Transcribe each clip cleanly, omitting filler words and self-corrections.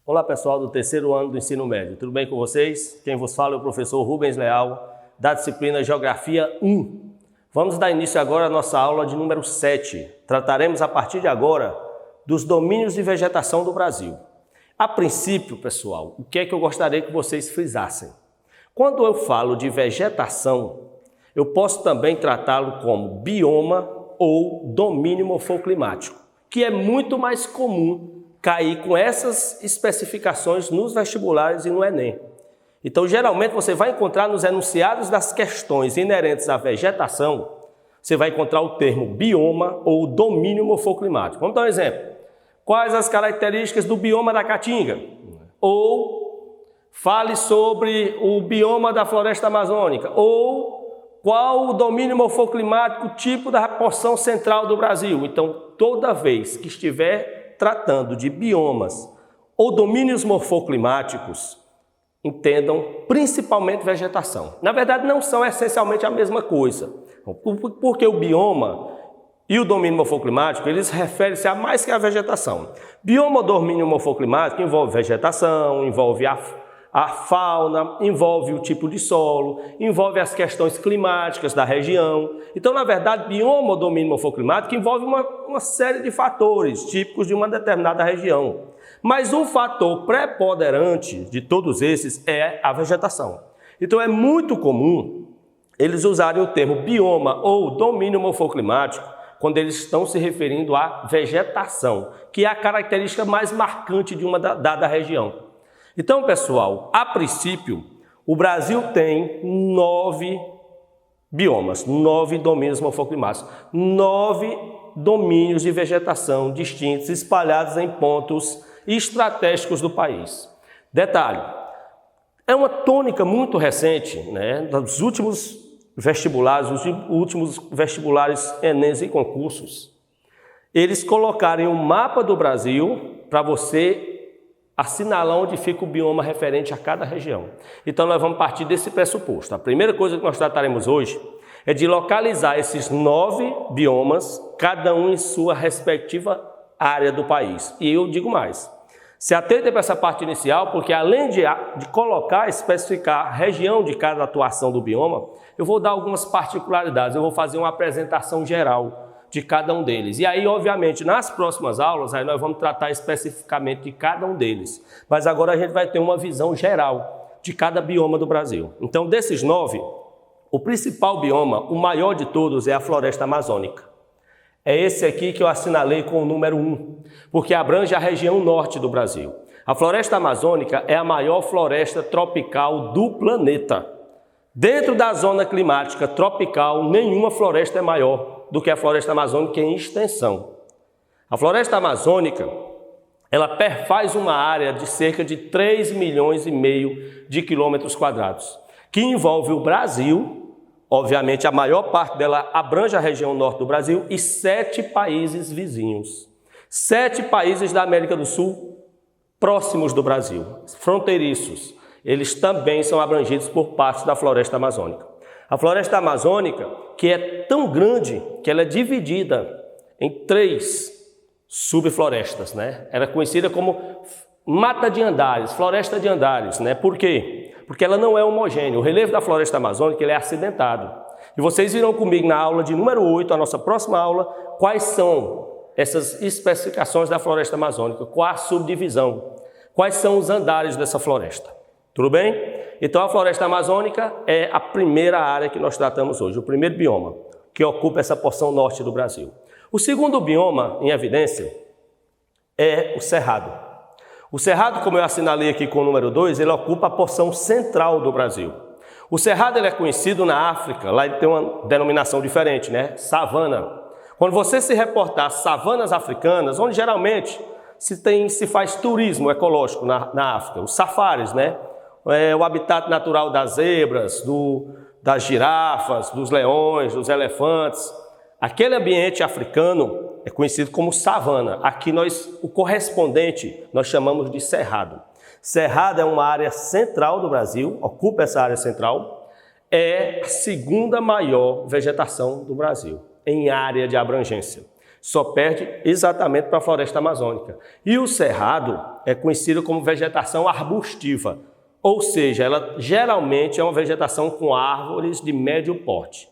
Olá pessoal do terceiro ano do ensino médio, tudo bem com vocês? Quem vos fala é o professor Rubens Leal, da disciplina Geografia 1. Vamos dar início agora à nossa aula de número 7. Trataremos a partir de agora dos domínios de vegetação do Brasil. A princípio, pessoal, o que é que eu gostaria que vocês frisassem? Quando eu falo de vegetação, eu posso também tratá-lo como bioma ou domínio morfoclimático, que é muito mais comum cair com essas especificações nos vestibulares e no Enem. Então, geralmente, você vai encontrar nos enunciados das questões inerentes à vegetação, você vai encontrar o termo bioma ou domínio morfoclimático. Vamos dar um exemplo. Quais as características do bioma da Caatinga? Ou fale sobre o bioma da floresta amazônica. Ou qual o domínio morfoclimático tipo da porção central do Brasil. Então, toda vez que estiver tratando de biomas ou domínios morfoclimáticos, entendam principalmente vegetação. Na verdade, não são essencialmente a mesma coisa, porque o bioma e o domínio morfoclimático, eles referem-se a mais que a vegetação. Bioma ou domínio morfoclimático envolve vegetação, envolve a fauna, envolve o tipo de solo, envolve as questões climáticas da região. Então, na verdade, bioma ou domínio morfoclimático envolve uma série de fatores típicos de uma determinada região. Mas o fator preponderante de todos esses é a vegetação. Então, é muito comum eles usarem o termo bioma ou domínio morfoclimático quando eles estão se referindo à vegetação, que é a característica mais marcante de uma dada região. Então, pessoal, a princípio, o Brasil tem 9 biomas, 9 domínios morfoclimáticos, 9 domínios de vegetação distintos, espalhados em pontos estratégicos do país. Detalhe, é uma tônica muito recente, dos últimos vestibulares, os últimos vestibulares Enem e concursos, eles colocarem um mapa do Brasil para você assinalar onde fica o bioma referente a cada região. Então, nós vamos partir desse pressuposto. A primeira coisa que nós trataremos hoje é de localizar esses 9 biomas, cada um em sua respectiva área do país. E eu digo mais, se atentem para essa parte inicial, porque além de colocar, especificar a região de cada atuação do bioma, eu vou dar algumas particularidades, eu vou fazer uma apresentação geral de cada um deles. E aí, obviamente, nas próximas aulas, aí nós vamos tratar especificamente de cada um deles. Mas agora a gente vai ter uma visão geral de cada bioma do Brasil. Então, desses 9, o principal bioma, o maior de todos, é a floresta amazônica. É esse aqui que eu assinalei com o número 1, porque abrange a região norte do Brasil. A floresta amazônica é a maior floresta tropical do planeta. Dentro da zona climática tropical, nenhuma floresta é maior do que a floresta amazônica em extensão. A floresta amazônica, ela perfaz uma área de cerca de 3,5 milhões de quilômetros quadrados, que envolve o Brasil, obviamente a maior parte dela abrange a região norte do Brasil, e 7 países vizinhos. 7 países da América do Sul próximos do Brasil, fronteiriços, eles também são abrangidos por parte da floresta amazônica. A floresta amazônica, que é tão grande que ela é dividida em 3 subflorestas, Ela é conhecida como mata de Andares, floresta de Andares, Por quê? Porque ela não é homogênea. O relevo da floresta amazônica ele é acidentado. E vocês virão comigo na aula de número 8, a nossa próxima aula, quais são essas especificações da floresta amazônica, qual a subdivisão, quais são os andares dessa floresta. Tudo bem? Então, a floresta amazônica é a primeira área que nós tratamos hoje, o primeiro bioma, que ocupa essa porção norte do Brasil. O segundo bioma em evidência é o Cerrado. O Cerrado, como eu assinalei aqui com o número 2, ele ocupa a porção central do Brasil. O Cerrado ele é conhecido na África, lá ele tem uma denominação diferente, Savana. Quando você se reportar às savanas africanas, onde geralmente se faz turismo ecológico na África, os safaris, o habitat natural das zebras, das girafas, dos leões, dos elefantes. Aquele ambiente africano é conhecido como savana. Aqui o correspondente nós chamamos de cerrado. Cerrado é uma área central do Brasil, ocupa essa área central, é a segunda maior vegetação do Brasil, em área de abrangência. Só perde exatamente para a floresta amazônica. E o cerrado é conhecido como vegetação arbustiva, ou seja, ela geralmente é uma vegetação com árvores de médio porte.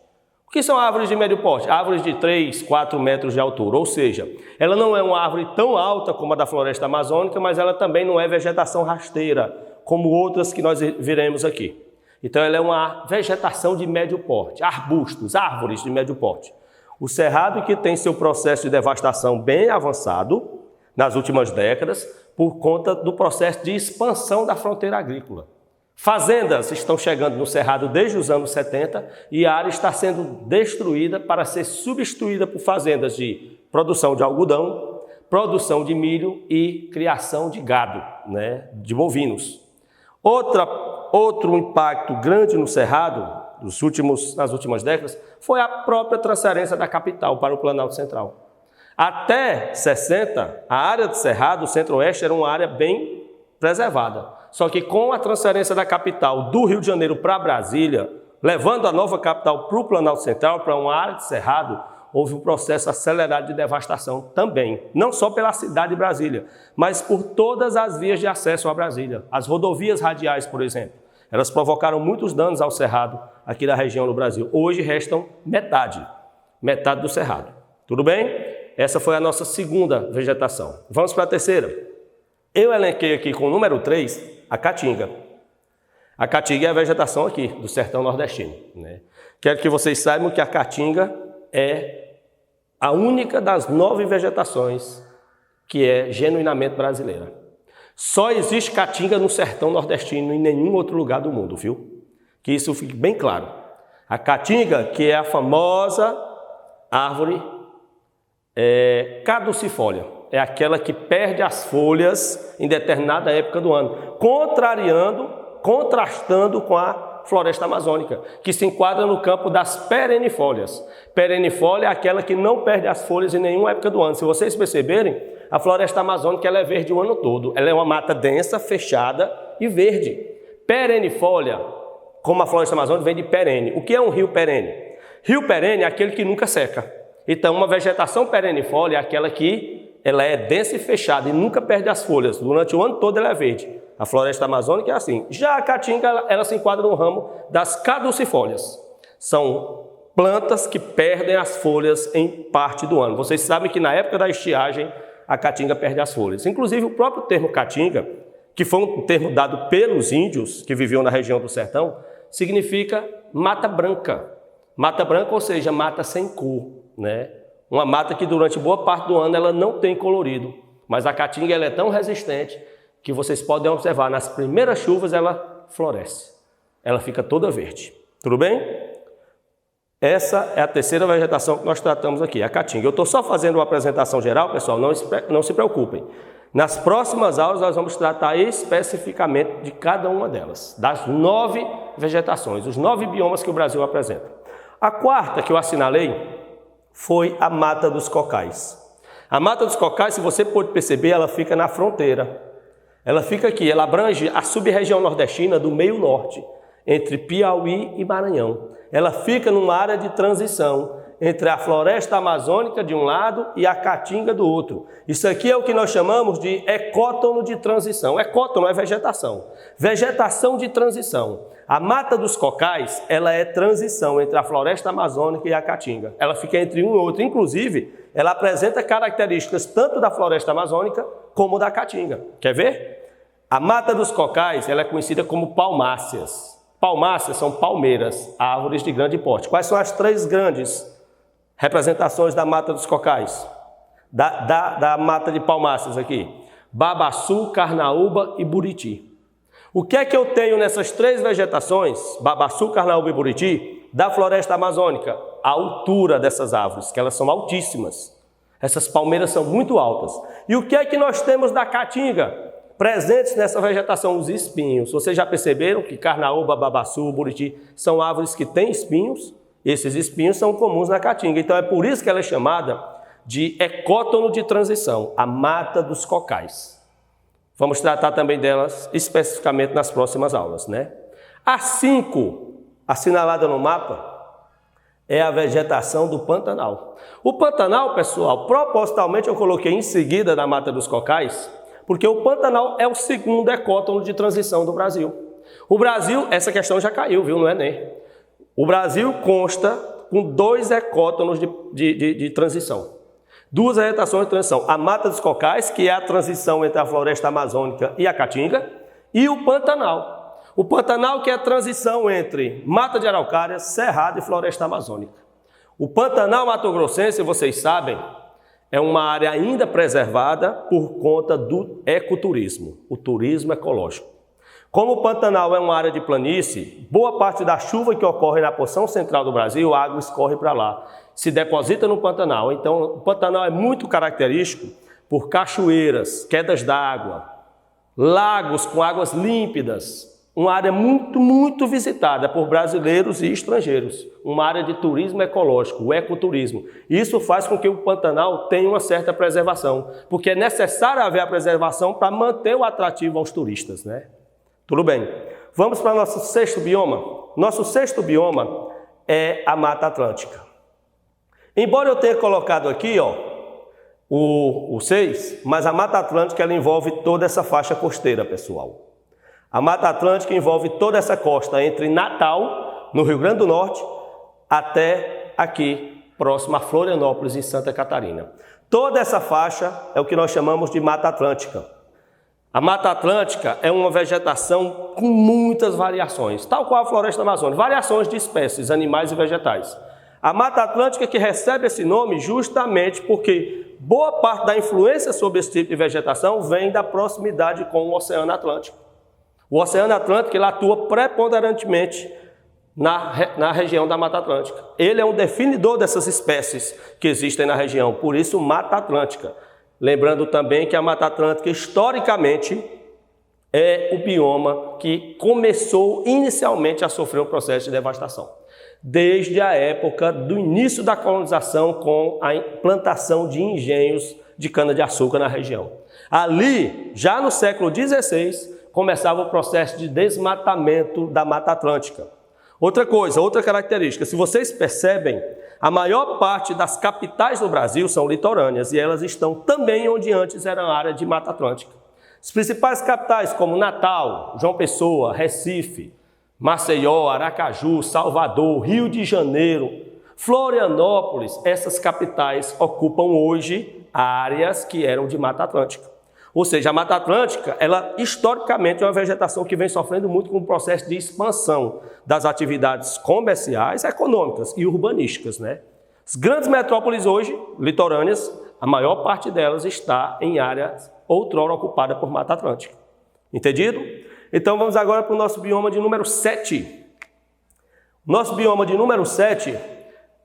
O que são árvores de médio porte? Árvores de 3, 4 metros de altura, ou seja, ela não é uma árvore tão alta como a da floresta amazônica, mas ela também não é vegetação rasteira, como outras que nós veremos aqui. Então ela é uma vegetação de médio porte, arbustos, árvores de médio porte. O cerrado que tem seu processo de devastação bem avançado nas últimas décadas, por conta do processo de expansão da fronteira agrícola. Fazendas estão chegando no cerrado desde os anos 70 e a área está sendo destruída para ser substituída por fazendas de produção de algodão, produção de milho e criação de gado, de bovinos. Outro impacto grande no cerrado, nas últimas décadas, foi a própria transferência da capital para o Planalto Central. Até 60, a área do cerrado, o centro-oeste, era uma área bem preservada. Só que com a transferência da capital do Rio de Janeiro para Brasília, levando a nova capital para o Planalto Central, para uma área de cerrado, houve um processo acelerado de devastação também. Não só pela cidade de Brasília, mas por todas as vias de acesso a Brasília. As rodovias radiais, por exemplo, elas provocaram muitos danos ao cerrado aqui da região do Brasil. Hoje restam metade do cerrado. Tudo bem? Essa foi a nossa segunda vegetação. Vamos para a terceira. Eu elenquei aqui com o número 3, a caatinga. A caatinga é a vegetação aqui do sertão nordestino. Quero que vocês saibam que a caatinga é a única das 9 vegetações que é genuinamente brasileira. Só existe caatinga no sertão nordestino e em nenhum outro lugar do mundo, viu? Que isso fique bem claro. A caatinga, que é a famosa árvore caducifólia, é aquela que perde as folhas em determinada época do ano, contrastando com a floresta amazônica, que se enquadra no campo das perennifólias. Perennifólia é aquela que não perde as folhas em nenhuma época do ano. Se vocês perceberem, a floresta amazônica ela é verde o ano todo. Ela é uma mata densa, fechada e verde. Perennifólia, como a floresta amazônica, vem de perene. O que é um rio perene? Rio perene é aquele que nunca seca. Então, uma vegetação perennifólia é aquela que ela é densa e fechada e nunca perde as folhas. Durante o ano todo ela é verde. A floresta amazônica é assim. Já a caatinga, ela se enquadra no ramo das caducifólias. São plantas que perdem as folhas em parte do ano. Vocês sabem que na época da estiagem, a caatinga perde as folhas. Inclusive, o próprio termo caatinga, que foi um termo dado pelos índios que viviam na região do sertão, significa mata branca. Mata branca, ou seja, mata sem cor, Uma mata que durante boa parte do ano ela não tem colorido, mas a caatinga ela é tão resistente que vocês podem observar, nas primeiras chuvas ela floresce, ela fica toda verde. Tudo bem? Essa é a terceira vegetação que nós tratamos aqui, a caatinga. Eu estou só fazendo uma apresentação geral, pessoal, não se preocupem. Nas próximas aulas nós vamos tratar especificamente de cada uma delas, das 9 vegetações, os 9 biomas que o Brasil apresenta. A quarta que eu assinalei foi a Mata dos Cocais. A Mata dos Cocais, se você pode perceber, ela fica na fronteira. Ela fica aqui, ela abrange a sub-região nordestina do meio norte, entre Piauí e Maranhão. Ela fica numa área de transição entre a floresta amazônica de um lado e a caatinga do outro. Isso aqui é o que nós chamamos de ecótono de transição. Ecótono é vegetação. Vegetação de transição. A Mata dos Cocais, ela é transição entre a floresta amazônica e a caatinga. Ela fica entre um e outro. Inclusive, ela apresenta características tanto da floresta amazônica como da caatinga. Quer ver? A Mata dos Cocais, ela é conhecida como palmáceas. Palmáceas são palmeiras, árvores de grande porte. Quais são as 3 grandes representações da Mata dos Cocais? Da mata de palmáceas aqui? Babaçu, carnaúba e buriti. O que é que eu tenho nessas 3 vegetações, babaçu, carnaúba e buriti, da floresta amazônica? A altura dessas árvores, que elas são altíssimas. Essas palmeiras são muito altas. E o que é que nós temos da caatinga? Presentes nessa vegetação, os espinhos. Vocês já perceberam que carnaúba, babaçu, buriti são árvores que têm espinhos? Esses espinhos são comuns na caatinga. Então é por isso que ela é chamada de ecótono de transição, a Mata dos Cocais. Vamos tratar também delas especificamente nas próximas aulas, A 5, assinalada no mapa, é a vegetação do Pantanal. O Pantanal, pessoal, propositalmente eu coloquei em seguida da Mata dos Cocais, porque o Pantanal é o segundo ecótono de transição do Brasil. O Brasil, essa questão já caiu, viu, no Enem. O Brasil consta com 2 ecótonos de transição. 2 vegetações de transição. A Mata dos Cocais, que é a transição entre a floresta amazônica e a caatinga, e o Pantanal. O Pantanal, que é a transição entre mata de araucária, cerrado e floresta amazônica. O Pantanal mato-grossense, vocês sabem, é uma área ainda preservada por conta do ecoturismo, o turismo ecológico. Como o Pantanal é uma área de planície, boa parte da chuva que ocorre na porção central do Brasil, a água escorre para lá, se deposita no Pantanal. Então, o Pantanal é muito característico por cachoeiras, quedas d'água, lagos com águas límpidas, uma área muito visitada por brasileiros e estrangeiros, uma área de turismo ecológico, o ecoturismo. Isso faz com que o Pantanal tenha uma certa preservação, porque é necessário haver a preservação para manter o atrativo aos turistas, né? Tudo bem. Vamos para o nosso 6º bioma. Nosso 6º bioma é a Mata Atlântica. Embora eu tenha colocado aqui, o 6, mas a Mata Atlântica ela envolve toda essa faixa costeira, pessoal. A Mata Atlântica envolve toda essa costa entre Natal, no Rio Grande do Norte, até aqui, próximo a Florianópolis, em Santa Catarina. Toda essa faixa é o que nós chamamos de Mata Atlântica. A Mata Atlântica é uma vegetação com muitas variações, tal qual a floresta amazônica, variações de espécies, animais e vegetais. A Mata Atlântica que recebe esse nome justamente porque boa parte da influência sobre esse tipo de vegetação vem da proximidade com o Oceano Atlântico. O Oceano Atlântico ele atua preponderantemente na região da Mata Atlântica. Ele é um definidor dessas espécies que existem na região, por isso Mata Atlântica. Lembrando também que a Mata Atlântica, historicamente, é o bioma que começou inicialmente a sofrer um processo de devastação. Desde a época do início da colonização com a implantação de engenhos de cana-de-açúcar na região. Ali, já no século XVI, começava o processo de desmatamento da Mata Atlântica. Outra coisa, outra característica, se vocês percebem, a maior parte das capitais do Brasil são litorâneas e elas estão também onde antes era a área de Mata Atlântica. As principais capitais como Natal, João Pessoa, Recife, Maceió, Aracaju, Salvador, Rio de Janeiro, Florianópolis, essas capitais ocupam hoje áreas que eram de Mata Atlântica. Ou seja, a Mata Atlântica, ela historicamente é uma vegetação que vem sofrendo muito com o processo de expansão das atividades comerciais, econômicas e urbanísticas, né? As grandes metrópoles hoje, litorâneas, a maior parte delas está em áreas outrora ocupada por Mata Atlântica. Entendido? Então vamos agora para o nosso bioma de número 7. Nosso bioma de número 7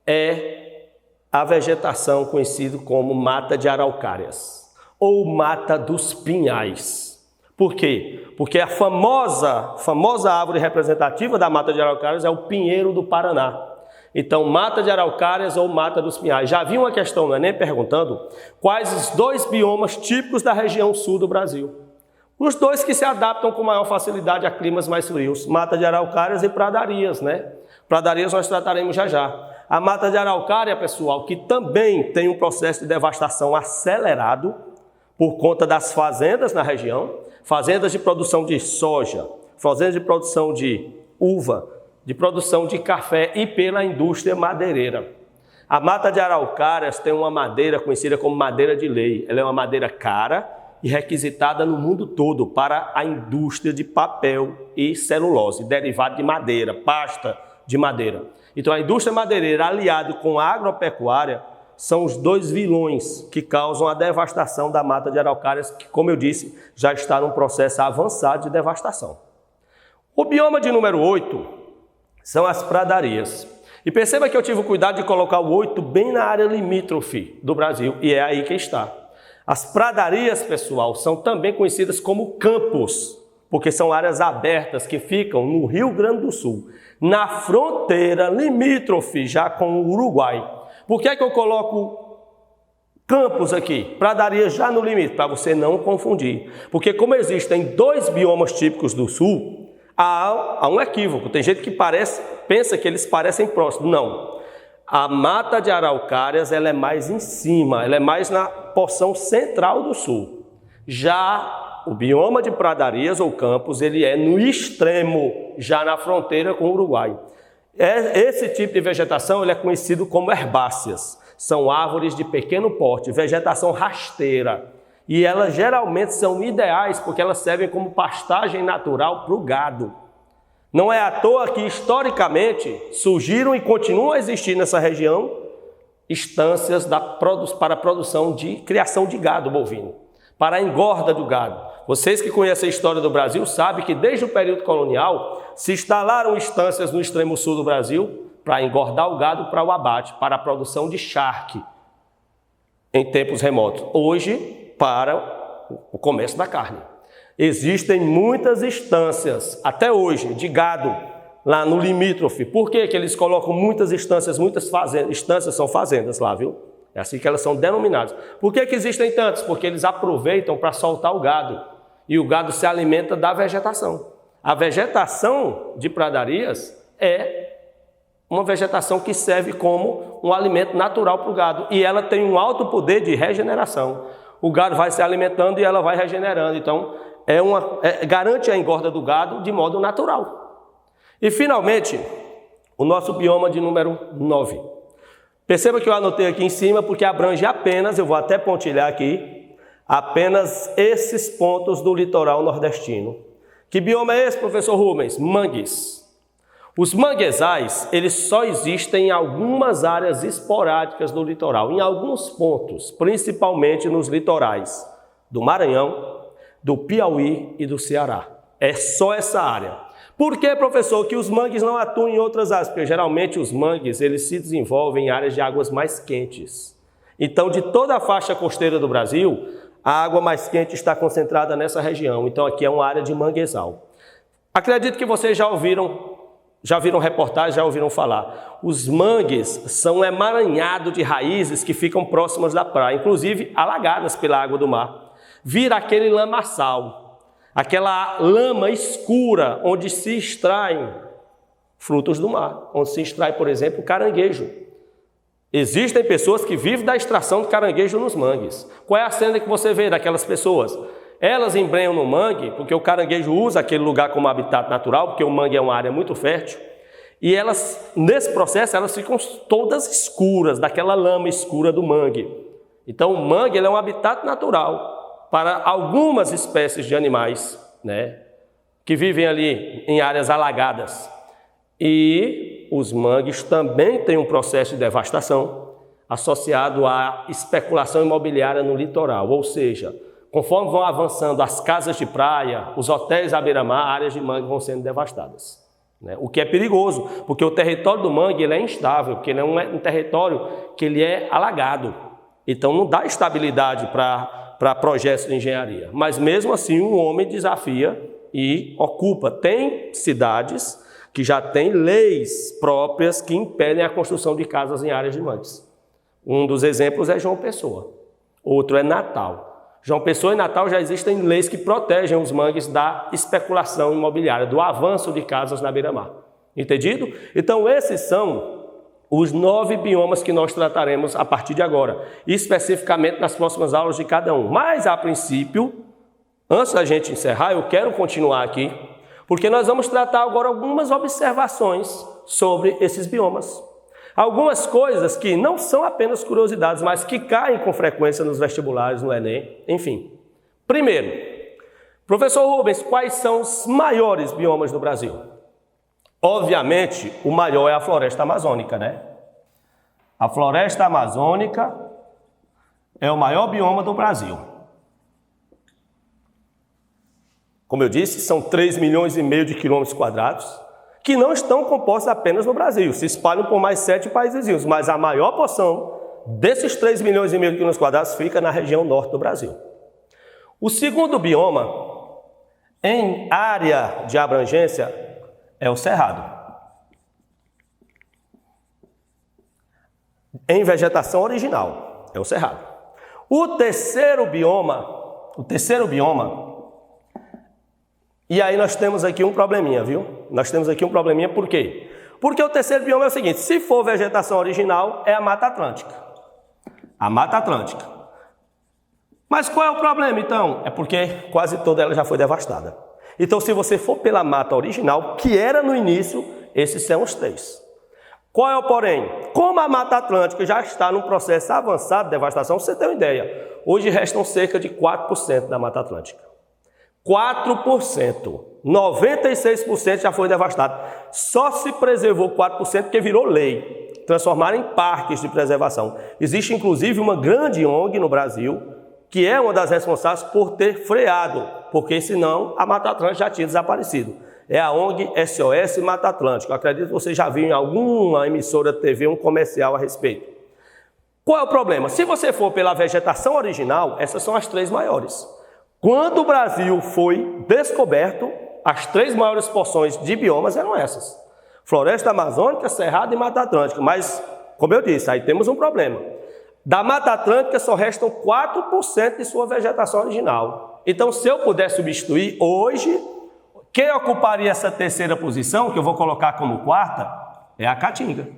é a vegetação conhecida como Mata de Araucárias ou Mata dos Pinhais. Por quê? Porque a famosa árvore representativa da Mata de Araucárias é o pinheiro do Paraná. Então, Mata de Araucárias ou Mata dos Pinhais. Já vi uma questão no Enem perguntando quais os 2 biomas típicos da região sul do Brasil. Os 2 que se adaptam com maior facilidade a climas mais frios, Mata de Araucárias e Pradarias, né? Pradarias nós trataremos já. A Mata de Araucária, pessoal, que também tem um processo de devastação acelerado por conta das fazendas na região, fazendas de produção de soja, fazendas de produção de uva, de produção de café e pela indústria madeireira. A Mata de Araucárias tem uma madeira conhecida como madeira de lei. Ela é uma madeira cara e requisitada no mundo todo para a indústria de papel e celulose, derivado de madeira, pasta de madeira. Então a indústria madeireira aliada com a agropecuária são os 2 vilões que causam a devastação da Mata de Araucárias, que, como eu disse, já está num processo avançado de devastação. O bioma de número 8 são as pradarias. E perceba que eu tive o cuidado de colocar o 8 bem na área limítrofe do Brasil, e é aí que está. As pradarias, pessoal, são também conhecidas como campos, porque são áreas abertas que ficam no Rio Grande do Sul, na fronteira limítrofe já com o Uruguai. Por que é que eu coloco campos aqui? Pradarias já no limite, para você não confundir. Porque como existem 2 biomas típicos do Sul, há um equívoco. Tem gente que pensa que eles parecem próximos. Não. A mata de araucárias ela é mais em cima, ela é mais na porção central do sul. Já o bioma de pradarias ou campos, ele é no extremo, já na fronteira com o Uruguai. Esse tipo de vegetação ele é conhecido como herbáceas. São árvores de pequeno porte, vegetação rasteira. E elas geralmente são ideais porque elas servem como pastagem natural para o gado. Não é à toa que, historicamente, surgiram e continuam a existir nessa região estâncias para a produção de criação de gado bovino, para a engorda do gado. Vocês que conhecem a história do Brasil sabem que desde o período colonial se instalaram estâncias no extremo sul do Brasil para engordar o gado para o abate, para a produção de charque em tempos remotos. Hoje, para o comércio da carne. Existem muitas estâncias, até hoje, de gado lá no limítrofe. Por que que eles colocam muitas estâncias? Muitas fazendas, estâncias são fazendas lá, viu? É assim que elas são denominadas. Por que que existem tantas? Porque eles aproveitam para soltar o gado. E o gado se alimenta da vegetação. A vegetação de pradarias é uma vegetação que serve como um alimento natural para o gado. E ela tem um alto poder de regeneração. O gado vai se alimentando e ela vai regenerando. Então, garante a engorda do gado de modo natural. E, finalmente, o nosso bioma de número 9. Perceba que eu anotei aqui em cima porque abrange apenas, eu vou até pontilhar aqui, apenas esses pontos do litoral nordestino. Que bioma é esse, professor Rubens? Mangues. Os manguezais, eles só existem em algumas áreas esporádicas do litoral, em alguns pontos, principalmente nos litorais do Maranhão, do Piauí e do Ceará. É só essa área. Por que, professor, que os mangues não atuam em outras áreas? Porque geralmente os mangues eles se desenvolvem em áreas de águas mais quentes. Então, de toda a faixa costeira do Brasil, a água mais quente está concentrada nessa região. Então, aqui é uma área de manguezal. Acredito que vocês já viram reportagens, já ouviram falar. Os mangues são um emaranhado de raízes que ficam próximas da praia, inclusive alagadas pela água do mar. Vira aquele lamaçal, aquela lama escura onde se extraem frutos do mar, onde se extrai, por exemplo, caranguejo. Existem pessoas que vivem da extração de caranguejo nos mangues. Qual é a cena que você vê daquelas pessoas? Elas embrenham no mangue, porque o caranguejo usa aquele lugar como habitat natural, porque o mangue é uma área muito fértil, e elas, nesse processo, elas ficam todas escuras, daquela lama escura do mangue. Então, o mangue ele é um habitat natural para algumas espécies de animais, né, que vivem ali em áreas alagadas. E os mangues também têm um processo de devastação associado à especulação imobiliária no litoral, ou seja, conforme vão avançando as casas de praia, os hotéis à beira-mar, áreas de mangue vão sendo devastadas. Né? O que é perigoso, porque o território do mangue ele é instável, porque ele é um território que ele é alagado. Então não dá estabilidade para projetos de engenharia. Mas mesmo assim o homem desafia e ocupa. Tem cidades que já têm leis próprias que impedem a construção de casas em áreas de mangues. Um dos exemplos é João Pessoa, outro é Natal. João Pessoa e Natal já existem leis que protegem os mangues da especulação imobiliária, do avanço de casas na beira-mar. Entendido? Então esses são os 9 biomas que nós trataremos a partir de agora, especificamente nas próximas aulas de cada um. Mas a princípio, antes da gente encerrar, eu quero continuar aqui, porque nós vamos tratar agora algumas observações sobre esses biomas. Algumas coisas que não são apenas curiosidades, mas que caem com frequência nos vestibulares, no Enem, enfim. Primeiro, professor Rubens, quais são os maiores biomas do Brasil? Obviamente, o maior é a floresta amazônica, né? A floresta amazônica é o maior bioma do Brasil. Como eu disse, são 3,5 milhões de quilômetros quadrados, que não estão compostos apenas no Brasil, se espalham por mais 7 países vizinhos, mas a maior porção desses 3,5 milhões de quilômetros quadrados fica na região norte do Brasil. O segundo bioma, em área de abrangência, é o Cerrado. Em vegetação original, é o Cerrado. O terceiro bioma, e aí nós temos aqui um probleminha, viu? Nós temos aqui um probleminha por quê? Porque o terceiro bioma é o seguinte, se for vegetação original, é a Mata Atlântica. A Mata Atlântica. Mas qual é o problema, então? É porque quase toda ela já foi devastada. Então, se você for pela mata original, que era no início, esses são os 3. Qual é o porém? Como a Mata Atlântica já está num processo avançado de devastação, você tem uma ideia. Hoje restam cerca de 4% da Mata Atlântica. 4%. 96% já foi devastado. Só se preservou 4% porque virou lei. Transformaram em parques de preservação. Existe, inclusive, uma grande ONG no Brasil, que é uma das responsáveis por ter freado, porque senão a Mata Atlântica já tinha desaparecido. É a ONG SOS Mata Atlântica. Eu acredito que você já viu em alguma emissora de TV um comercial a respeito. Qual é o problema? Se você for pela vegetação original, essas são as 3 maiores. Quando o Brasil foi descoberto, as 3 maiores porções de biomas eram essas. Floresta Amazônica, Cerrado e Mata Atlântica. Mas, como eu disse, aí temos um problema. Da Mata Atlântica só restam 4% de sua vegetação original. Então, se eu puder substituir hoje, quem ocuparia essa terceira posição, que eu vou colocar como quarta, é a Caatinga.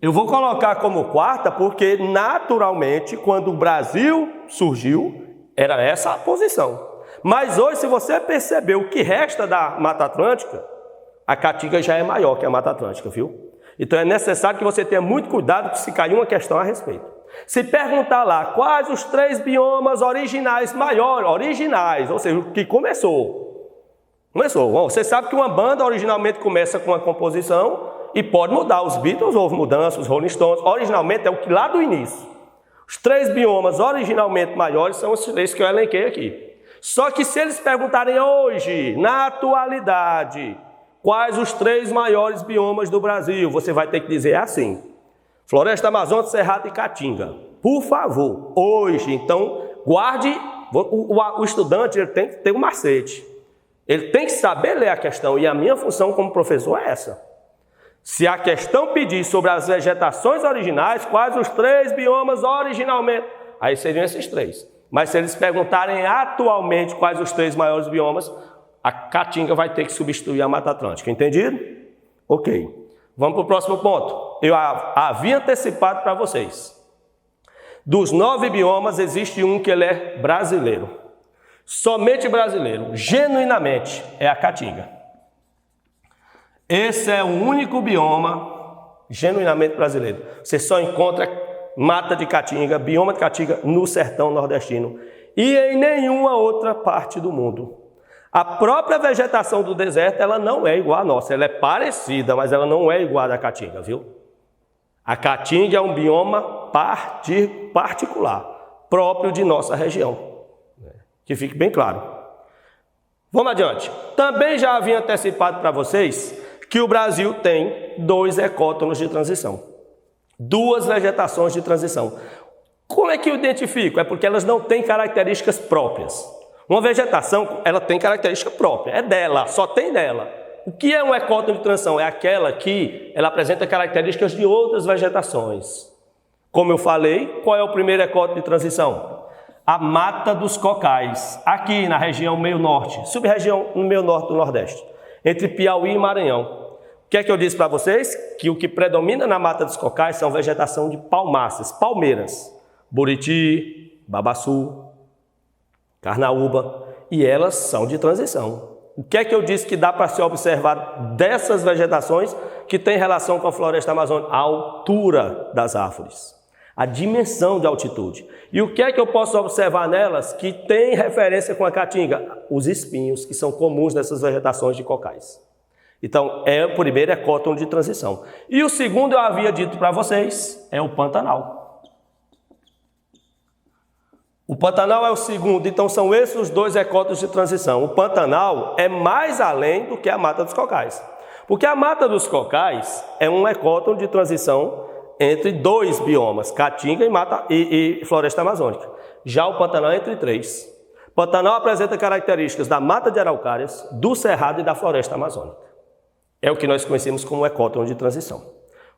Eu vou colocar como quarta porque, naturalmente, quando o Brasil surgiu, era essa a posição. Mas hoje, se você perceber o que resta da Mata Atlântica, a Caatinga já é maior que a Mata Atlântica, viu? Então é necessário que você tenha muito cuidado se cair uma questão a respeito. Se perguntar lá quais os 3 biomas originais originais, ou seja, o que começou. Bom, você sabe que uma banda originalmente começa com uma composição e pode mudar. Os Beatles houve mudanças, os Rolling Stones, originalmente é o que lá do início. Os 3 biomas originalmente maiores são os 3 que eu elenquei aqui. Só que se eles perguntarem hoje, na atualidade, quais os 3 maiores biomas do Brasil, você vai ter que dizer assim: Floresta Amazônica, Cerrado e Caatinga. Por favor, hoje, então, guarde, o estudante ele tem que ter um macete. Ele tem que saber ler a questão, e a minha função como professor é essa. Se a questão pedir sobre as vegetações originais, quais os 3 biomas originalmente, aí seriam esses 3. Mas se eles perguntarem atualmente quais os 3 maiores biomas, a Caatinga vai ter que substituir a Mata Atlântica. Entendido? Ok. Vamos para o próximo ponto. Eu havia antecipado para vocês. Dos 9 biomas, existe um que ele é brasileiro. Somente brasileiro. Genuinamente, é a Caatinga. Esse é o único bioma genuinamente brasileiro. Você só encontra mata de Caatinga, bioma de Caatinga no sertão nordestino e em nenhuma outra parte do mundo. A própria vegetação do deserto, ela não é igual à nossa, ela é parecida, mas ela não é igual à da Caatinga, viu? A Caatinga é um bioma particular, próprio de nossa região, que fique bem claro. Vamos adiante. Também já havia antecipado para vocês que o Brasil tem 2 ecótonos de transição. 2 vegetações de transição. Como é que eu identifico? É porque elas não têm características próprias. Uma vegetação, ela tem característica própria, é dela, só tem dela. O que é um ecótono de transição? É aquela que ela apresenta características de outras vegetações. Como eu falei, qual é o primeiro ecótono de transição? A Mata dos Cocais, aqui na região meio norte, sub-região no meio norte do Nordeste, entre Piauí e Maranhão. O que é que eu disse para vocês? Que o que predomina na Mata dos Cocais são vegetação de palmáceas, palmeiras, Buriti, Babaçu, Carnaúba, e elas são de transição. O que é que eu disse que dá para se observar dessas vegetações que tem relação com a floresta amazônica? A altura das árvores, a dimensão de altitude. E o que é que eu posso observar nelas que tem referência com a Caatinga? Os espinhos, que são comuns nessas vegetações de cocais. Então, é o primeiro ecótono de transição. E o segundo, eu havia dito para vocês, é o Pantanal. O Pantanal é o segundo, então são esses os 2 ecótonos de transição. O Pantanal é mais além do que a Mata dos Cocais. Porque a Mata dos Cocais é um ecótono de transição entre 2 biomas, Caatinga e Floresta Amazônica. Já o Pantanal é entre 3. O Pantanal apresenta características da Mata de Araucárias, do Cerrado e da Floresta Amazônica. É o que nós conhecemos como ecótono de transição.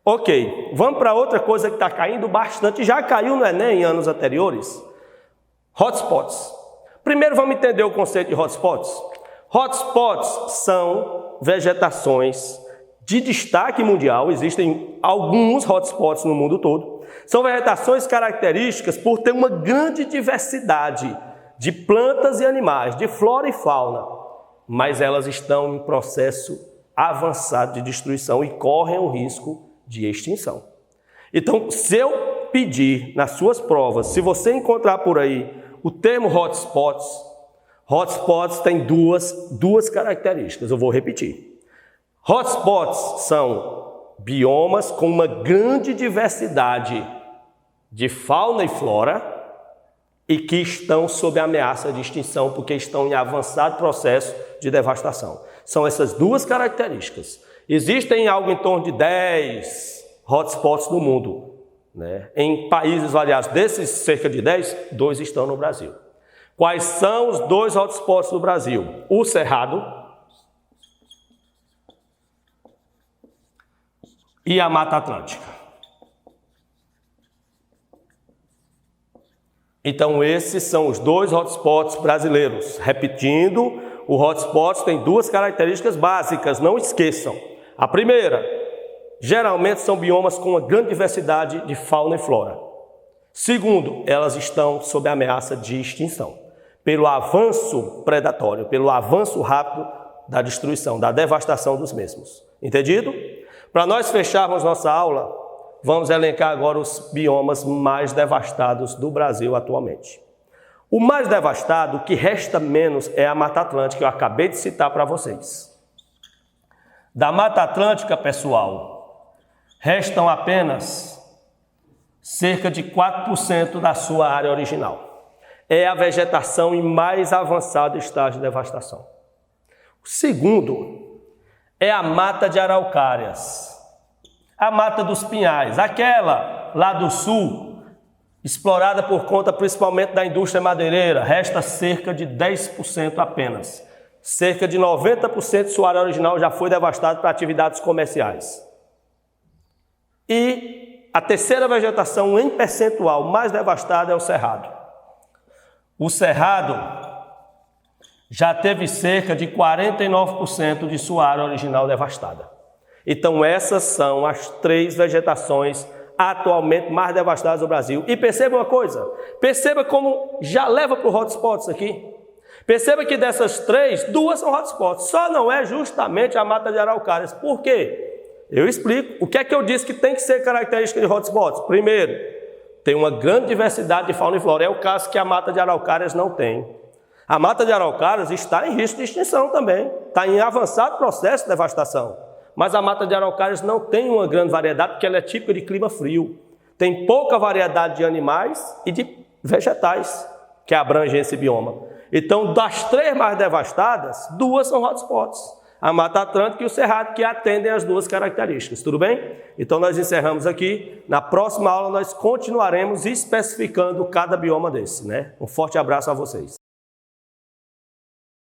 Ok, vamos para outra coisa que está caindo bastante, já caiu no Enem em anos anteriores. Hotspots. Primeiro vamos entender o conceito de hotspots. Hotspots são vegetações de destaque mundial, existem alguns hotspots no mundo todo, são vegetações características por ter uma grande diversidade de plantas e animais, de flora e fauna, mas elas estão em processo avançado de destruição e correm o risco de extinção. Então, se eu pedir nas suas provas, se você encontrar por aí o termo hotspots, hotspots tem duas características, eu vou repetir. Hotspots são biomas com uma grande diversidade de fauna e flora e que estão sob ameaça de extinção porque estão em avançado processo de devastação. São essas duas características. Existem algo em torno de 10 hotspots no mundo, né? Em países variados. Desses cerca de 10, 2 estão no Brasil. Quais são os 2 hotspots do Brasil? O Cerrado e a Mata Atlântica. Então, esses são os 2 hotspots brasileiros. Repetindo, o hotspot tem 2 características básicas, não esqueçam. A primeira, geralmente são biomas com uma grande diversidade de fauna e flora. Segundo, elas estão sob ameaça de extinção, pelo avanço predatório, pelo avanço rápido da destruição, da devastação dos mesmos. Entendido? Para nós fecharmos nossa aula, vamos elencar agora os biomas mais devastados do Brasil atualmente. O mais devastado, o que resta menos, é a Mata Atlântica, que eu acabei de citar para vocês. Da Mata Atlântica, pessoal, restam apenas cerca de 4% da sua área original. É a vegetação em mais avançado estágio de devastação. O segundo é a Mata de Araucárias. A Mata dos Pinhais, aquela lá do sul, explorada por conta principalmente da indústria madeireira, resta cerca de 10% apenas. Cerca de 90% de sua área original já foi devastada para atividades comerciais. E a terceira vegetação em percentual mais devastada é o Cerrado. O Cerrado já teve cerca de 49% de sua área original devastada. Então essas são as 3 vegetações atualmente mais devastadas do Brasil. E perceba uma coisa, perceba como já leva para o hotspots aqui. Perceba que dessas 3, 2 são hotspots, só não é justamente a Mata de Araucárias. Por quê? Eu explico. O que é que eu disse que tem que ser característica de hotspots? Primeiro, tem uma grande diversidade de fauna e flora. É o caso que a Mata de Araucárias não tem. A Mata de Araucárias está em risco de extinção também. Está em avançado processo de devastação. Mas a Mata de Araucárias não tem uma grande variedade porque ela é típica de clima frio. Tem pouca variedade de animais e de vegetais que abrangem esse bioma. Então, das 3 mais devastadas, 2 são hotspots. A Mata Atlântica e o Cerrado, que atendem as 2 características. Tudo bem? Então, nós encerramos aqui. Na próxima aula, nós continuaremos especificando cada bioma desse, né? Um forte abraço a vocês.